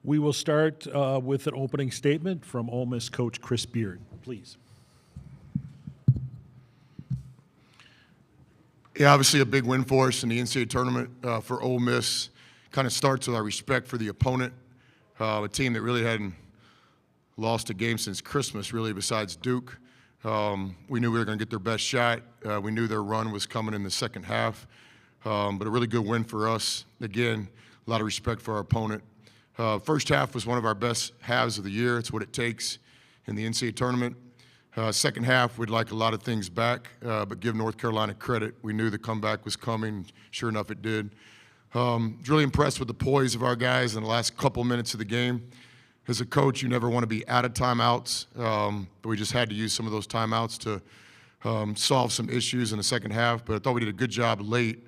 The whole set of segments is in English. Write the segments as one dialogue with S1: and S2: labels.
S1: We will start with an opening statement from Ole Miss coach Chris Beard, please.
S2: Yeah, obviously a big win for us in the NCAA tournament for Ole Miss. Kind of starts with our respect for the opponent, a team that really hadn't lost a game since Christmas, really, besides Duke. We knew we were going to get their best shot. We knew their run was coming in the second half, but a really good win for us. Again, a lot of respect for our opponent. First half was one of our best halves of the year. It's what it takes in the NCAA tournament. Second half, we'd like a lot of things back, but give North Carolina credit. We knew the comeback was coming. Sure enough, it did. Was really impressed with the poise of our guys in the last couple minutes of the game. As a coach, you never want to be out of timeouts, but we just had to use some of those timeouts to solve some issues in the second half. But I thought we did a good job late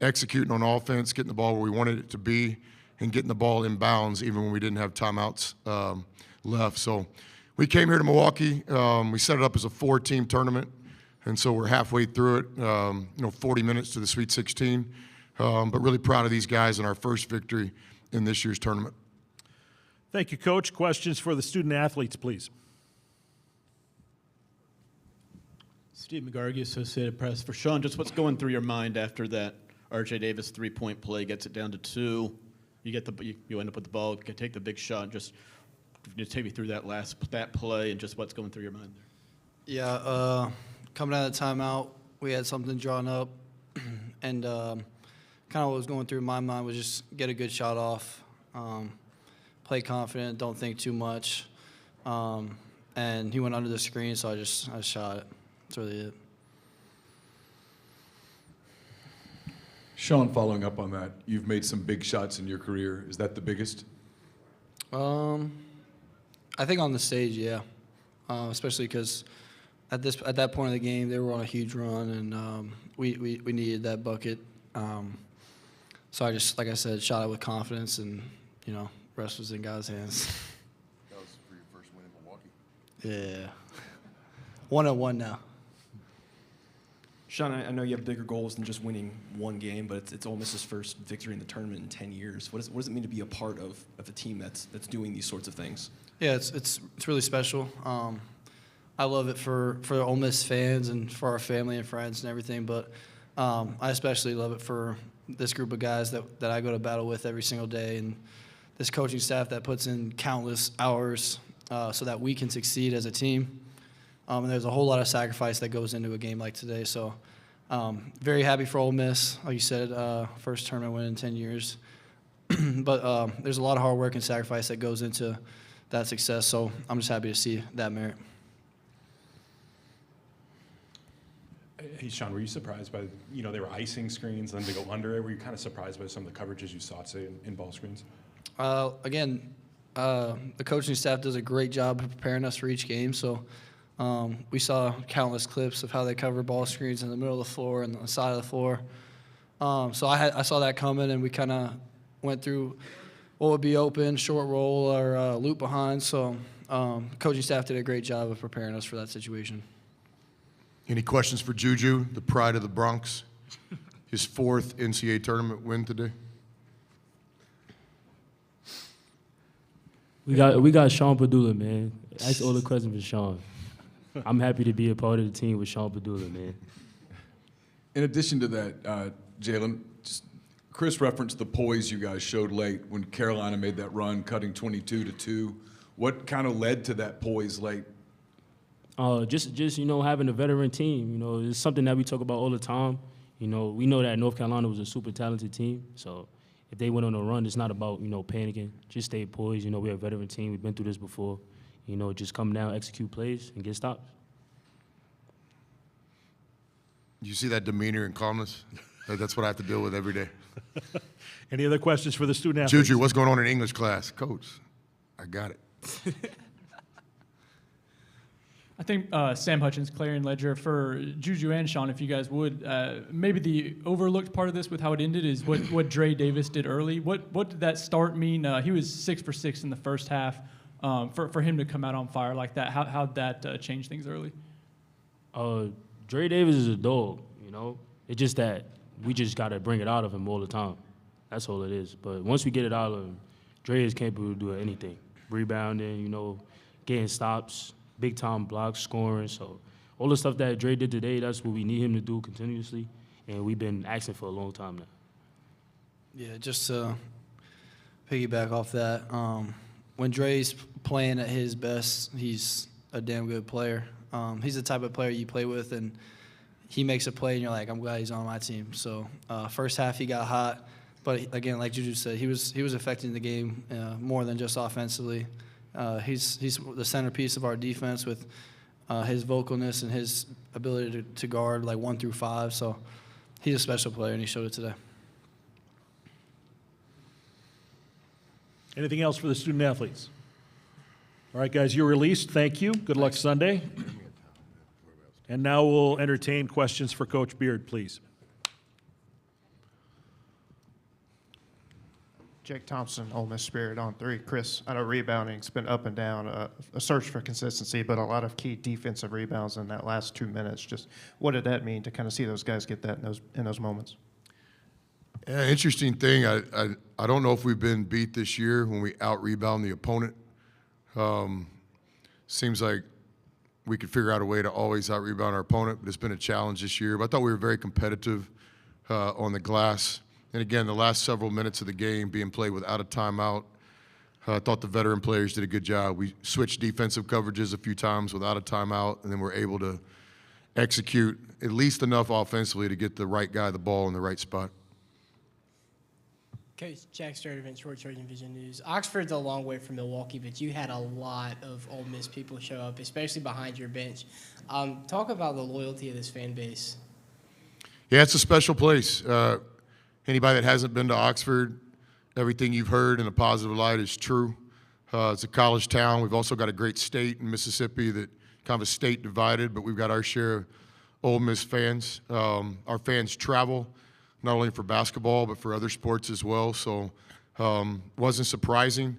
S2: executing on offense, getting the ball where we wanted it to be, and getting the ball in bounds even when we didn't have timeouts left. So we came here to Milwaukee. We set it up as a 4-team tournament, and so we're halfway through it, 40 minutes to the Sweet 16. But really proud of these guys in our first victory in this year's tournament.
S1: Thank you, Coach. Questions for the student-athletes, please.
S3: Steve McGargy, Associated Press. For Sean, just what's going through your mind after that R.J. Davis three-point play gets it down to 2? You end up with the ball, can take the big shot. Just take me through that play and just what's going through your mind there.
S4: Yeah, coming out of the timeout, we had something drawn up, and kind of what was going through my mind was just get a good shot off, play confident, don't think too much, and he went under the screen, so I shot it. That's really it.
S5: Sean, following up on that, you've made some big shots in your career. Is that the biggest?
S4: I think on the stage, yeah, especially because at that point of the game, they were on a huge run, and we needed that bucket. So I just, like I said, shot it with confidence, and rest was in God's hands.
S2: That was for your first win in Milwaukee.
S4: Yeah, 1-1 now.
S6: Sean, I know you have bigger goals than just winning one game, but it's Ole Miss's first victory in the tournament in 10 years. What does it mean to be a part of a team that's doing these sorts of things?
S4: Yeah, it's really special. I love it for the Ole Miss fans and for our family and friends and everything, but I especially love it for this group of guys that I go to battle with every single day, and this coaching staff that puts in countless hours so that we can succeed as a team. And there's a whole lot of sacrifice that goes into a game like today. So very happy for Ole Miss. Like you said, first tournament win in 10 years. But there's a lot of hard work and sacrifice that goes into that success. So I'm just happy to see that merit.
S7: Hey, Sean, were you surprised by, they were icing screens, and then they go under it? Were you kind of surprised by some of the coverages you saw, say, in ball screens?
S4: Again, the coaching staff does a great job of preparing us for each game. So we saw countless clips of how they cover ball screens in the middle of the floor and the side of the floor. So I saw that coming, and we kind of went through what would be open, short roll, or loop behind. So coaching staff did a great job of preparing us for that situation.
S2: Any questions for JuJu, the pride of the Bronx? His 4th NCAA tournament win today.
S8: We got Sean Pedulla, man. Ask all the questions for Sean. I'm happy to be a part of the team with Sean Pedulla, man.
S5: In addition to that, Jalen, Chris referenced the poise you guys showed late when Carolina made that run, cutting 22-2. What kind of led to that poise late?
S8: Just having a veteran team. It's something that we talk about all the time. We know that North Carolina was a super talented team. So if they went on a run, it's not about panicking. Just stay poised. We're a veteran team. We've been through this before. Just come down, execute plays, and get stops.
S2: You see that demeanor and calmness? That's what I have to deal with every day.
S1: Any other questions for the student-athletes?
S2: JuJu, what's going on in English class? Coach, I got it.
S9: I think Sam Hutchins, Clarion Ledger, for JuJu and Sean, if you guys would, maybe the overlooked part of this with how it ended is what Dre Davis did early. What did that start mean? He was 6 for 6 in the first half. For him to come out on fire like that, how'd that change things early?
S8: Dre Davis is a dog, It's just that we just got to bring it out of him all the time. That's all it is. But once we get it out of him, Dre is capable of doing anything. Rebounding, you know, getting stops, big-time blocks, scoring. So all the stuff that Dre did today, that's what we need him to do continuously, and we've been asking for a long time now.
S4: Yeah, just to piggyback off that, when Dre's playing at his best, he's a damn good player. He's the type of player you play with, and he makes a play, and you're like, I'm glad he's on my team. So first half he got hot, but again, like Juju said, he was affecting the game more than just offensively. He's the centerpiece of our defense with his vocalness and his ability to guard like 1 through 5. So he's a special player, and he showed it today.
S1: Anything else for the student athletes? All right, guys, you're released. Thank you. Good luck Sunday. And now we'll entertain questions for Coach Beard, please.
S10: Jake Thompson, Ole Miss Spirit on 3. Chris, I know rebounding's been up and down, a search for consistency, but a lot of key defensive rebounds in that last 2 minutes. Just what did that mean to kind of see those guys get that in those moments?
S2: Yeah, interesting thing. I don't know if we've been beat this year when we out-rebound the opponent. Seems like we could figure out a way to always out-rebound our opponent, but it's been a challenge this year. But I thought we were very competitive on the glass. And again, the last several minutes of the game being played without a timeout, I thought the veteran players did a good job. We switched defensive coverages a few times without a timeout, and then we're able to execute at least enough offensively to get the right guy the ball in the right spot.
S11: Coach Jack Sturdivant, Short Trojan Vision News. Oxford's a long way from Milwaukee, but you had a lot of Ole Miss people show up, especially behind your bench. Talk about the loyalty of this fan base.
S2: Yeah, it's a special place. Anybody that hasn't been to Oxford, everything you've heard in a positive light is true. It's a college town. We've also got a great state in Mississippi that kind of a state divided, but we've got our share of Ole Miss fans. Our fans travel, not only for basketball, but for other sports as well. So wasn't surprising,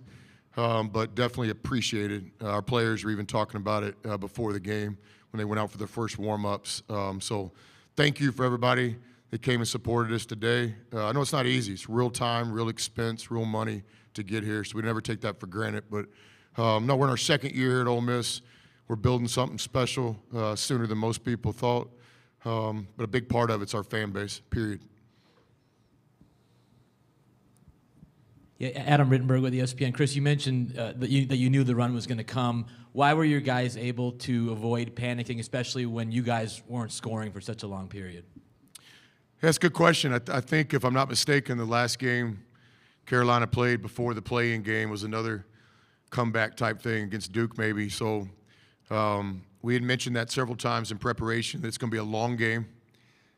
S2: but definitely appreciated. Our players were even talking about it before the game when they went out for their first warm-ups. So thank you for everybody that came and supported us today. I know it's not easy. It's real time, real expense, real money to get here, so we never take that for granted. But no, we're in our second year here at Ole Miss. We're building something special sooner than most people thought. But a big part of it's our fan base, period.
S12: Yeah, Adam Rittenberg with ESPN. Chris, you mentioned that you knew the run was going to come. Why were your guys able to avoid panicking, especially when you guys weren't scoring for such a long period?
S2: Yeah, that's a good question. I think, if I'm not mistaken, the last game Carolina played before the play-in game was another comeback type thing against Duke maybe. So we had mentioned that several times in preparation, that it's going to be a long game.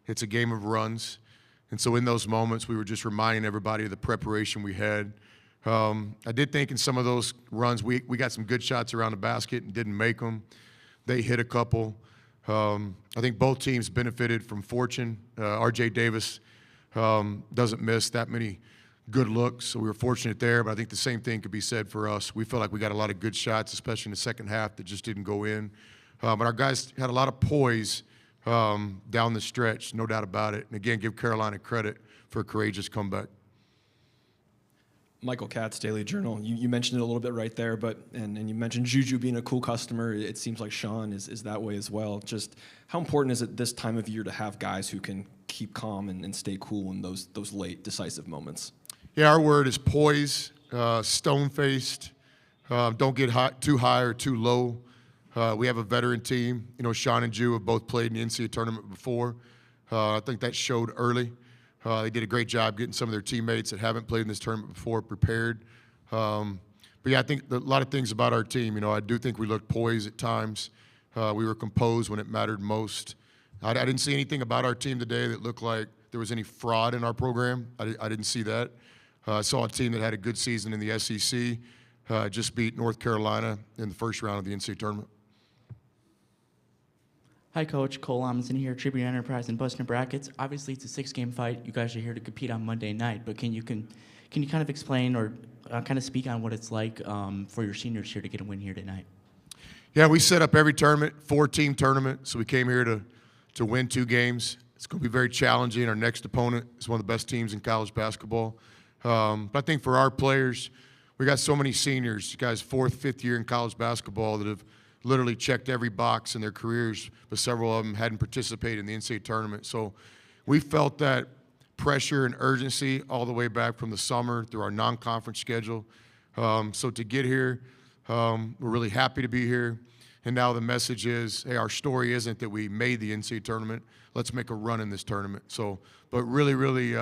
S2: It's a game of runs. And so in those moments, we were just reminding everybody of the preparation we had. I did think in some of those runs, we got some good shots around the basket and didn't make them. They hit a couple. I think both teams benefited from fortune. R.J. Davis doesn't miss that many good looks, so we were fortunate there, but I think the same thing could be said for us. We felt like we got a lot of good shots, especially in the second half, that just didn't go in. But our guys had a lot of poise down the stretch, no doubt about it. And again, give Carolina credit for a courageous comeback.
S6: Michael Katz, Daily Journal. You mentioned it a little bit right there, but and you mentioned JuJu being a cool customer. It seems like Sean is that way as well. Just how important is it this time of year to have guys who can keep calm and stay cool in those late decisive moments?
S2: Yeah, our word is poise, stone-faced. Don't get too high or too low. We have a veteran team. You know, Sean and Ju have both played in the NCAA tournament before. I think that showed early. They did a great job getting some of their teammates that haven't played in this tournament before prepared. But yeah, I think a lot of things about our team. You know, I do think we looked poised at times. We were composed when it mattered most. I didn't see anything about our team today that looked like there was any fraud in our program. I didn't see that. I saw a team that had a good season in the SEC, just beat North Carolina in the first round of the NCAA tournament.
S13: Hi, Coach. Cole Amundsen here, Tribune Enterprise and Busting Brackets. Obviously, it's a 6-game fight. You guys are here to compete on Monday night, but can you kind of explain or kind of speak on what it's like for your seniors here to get a win here tonight?
S2: Yeah, we set up every tournament, 4-team tournament, so we came here to win 2 games. It's going to be very challenging. Our next opponent is one of the best teams in college basketball. But I think for our players, we got so many seniors, guys, 4th, 5th year in college basketball that have literally checked every box in their careers, but several of them hadn't participated in the NCAA tournament. So we felt that pressure and urgency all the way back from the summer through our non-conference schedule. So to get here, we're really happy to be here. And now the message is, hey, our story isn't that we made the NCAA tournament. Let's make a run in this tournament. So, but really, really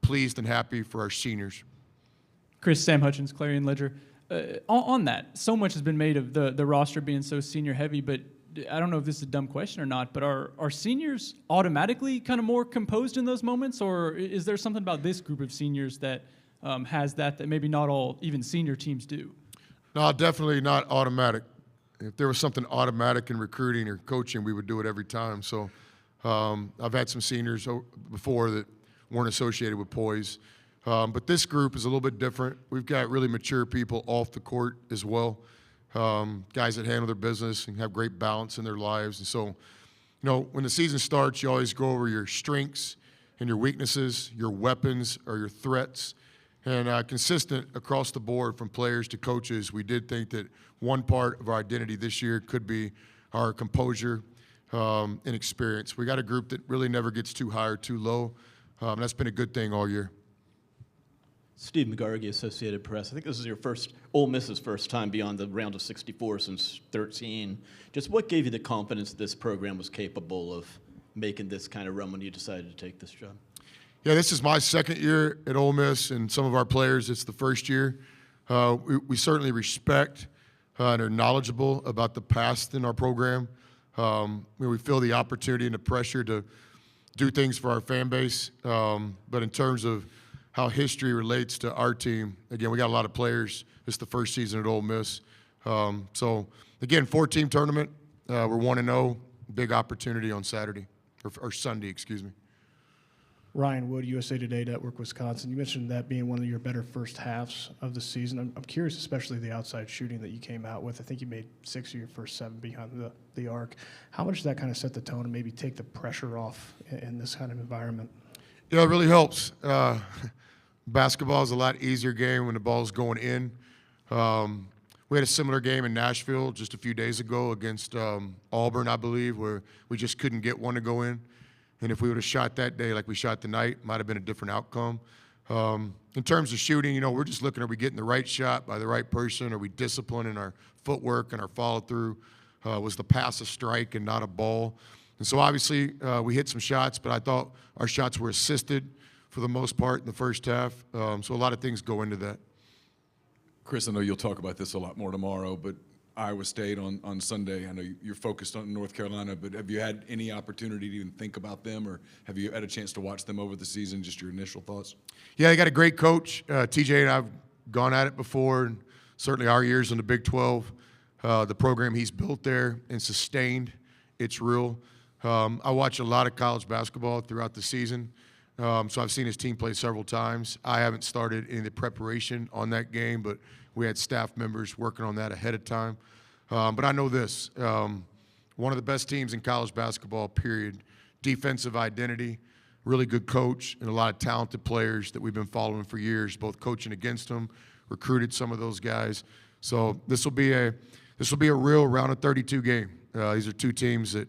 S2: pleased and happy for our seniors.
S9: Chris, Sam Hutchins, Clarion Ledger. On that, so much has been made of the roster being so senior heavy, but I don't know if this is a dumb question or not, but are seniors automatically kind of more composed in those moments, or is there something about this group of seniors that has that maybe not all even senior teams do?
S2: No, definitely not automatic. If there was something automatic in recruiting or coaching, we would do it every time. So I've had some seniors before that weren't associated with poise. But this group is a little bit different. We've got really mature people off the court as well, guys that handle their business and have great balance in their lives. And so, you know, when the season starts, you always go over your strengths and your weaknesses, your weapons or your threats. And consistent across the board from players to coaches, we did think that one part of our identity this year could be our composure and experience. We got a group that really never gets too high or too low. That's been a good thing all year.
S3: Steve McGargy, Associated Press. I think this is your Ole Miss's first time beyond the round of 64 since 13. Just what gave you the confidence this program was capable of making this kind of run when you decided to take this job?
S2: Yeah, this is my second year at Ole Miss, and some of our players, it's the first year. We certainly respect and are knowledgeable about the past in our program. We feel the opportunity and the pressure to do things for our fan base. But in terms of how history relates to our team, again, we got a lot of players. It's the first season at Ole Miss. So, again, 4-team tournament. We're 1-0. Big opportunity on Saturday, or Sunday, excuse me.
S14: Ryan Wood, USA Today Network, Wisconsin. You mentioned that being one of your better first halves of the season. I'm curious, especially the outside shooting that you came out with. I think you made 6 of your first 7 behind the arc. How much does that kind of set the tone and maybe take the pressure off in this kind of environment?
S2: Yeah, it really helps. Basketball is a lot easier game when the ball's going in. We had a similar game in Nashville just a few days ago against Auburn, I believe, where we just couldn't get one to go in. And if we would have shot that day like we shot tonight, it might have been a different outcome. In terms of shooting, you know, we're just looking, are we getting the right shot by the right person? Are we disciplined in our footwork and our follow-through? Was the pass a strike and not a ball? And so obviously we hit some shots, but I thought our shots were assisted for the most part in the first half. So a lot of things go into that.
S5: Chris, I know you'll talk about this a lot more tomorrow, but Iowa State on Sunday, I know you're focused on North Carolina, but have you had any opportunity to even think about them, or have you had a chance to watch them over the season? Just your initial thoughts?
S2: Yeah, they got a great coach. TJ and I have gone at it before, and certainly our years in the Big 12. The program he's built there and sustained, it's real. I watch a lot of college basketball throughout the season, so I've seen his team play several times. I haven't started any of the preparation on that game, but we had staff members working on that ahead of time. But I know this, one of the best teams in college basketball, period. Defensive identity, really good coach, and a lot of talented players that we've been following for years, both coaching against them, recruited some of those guys. So this will be a real round of 32 game. These are two teams that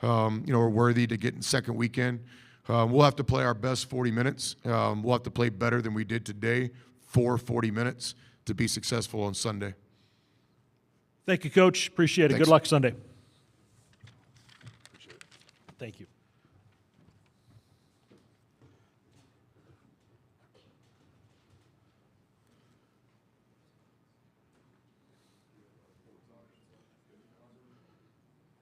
S2: are worthy to get in second weekend. We'll have to play our best 40 minutes. We'll have to play better than we did today for 40 minutes to be successful on Sunday.
S1: Thank you, Coach. Appreciate it.
S2: Thanks.
S1: Good luck Sunday. Thank you.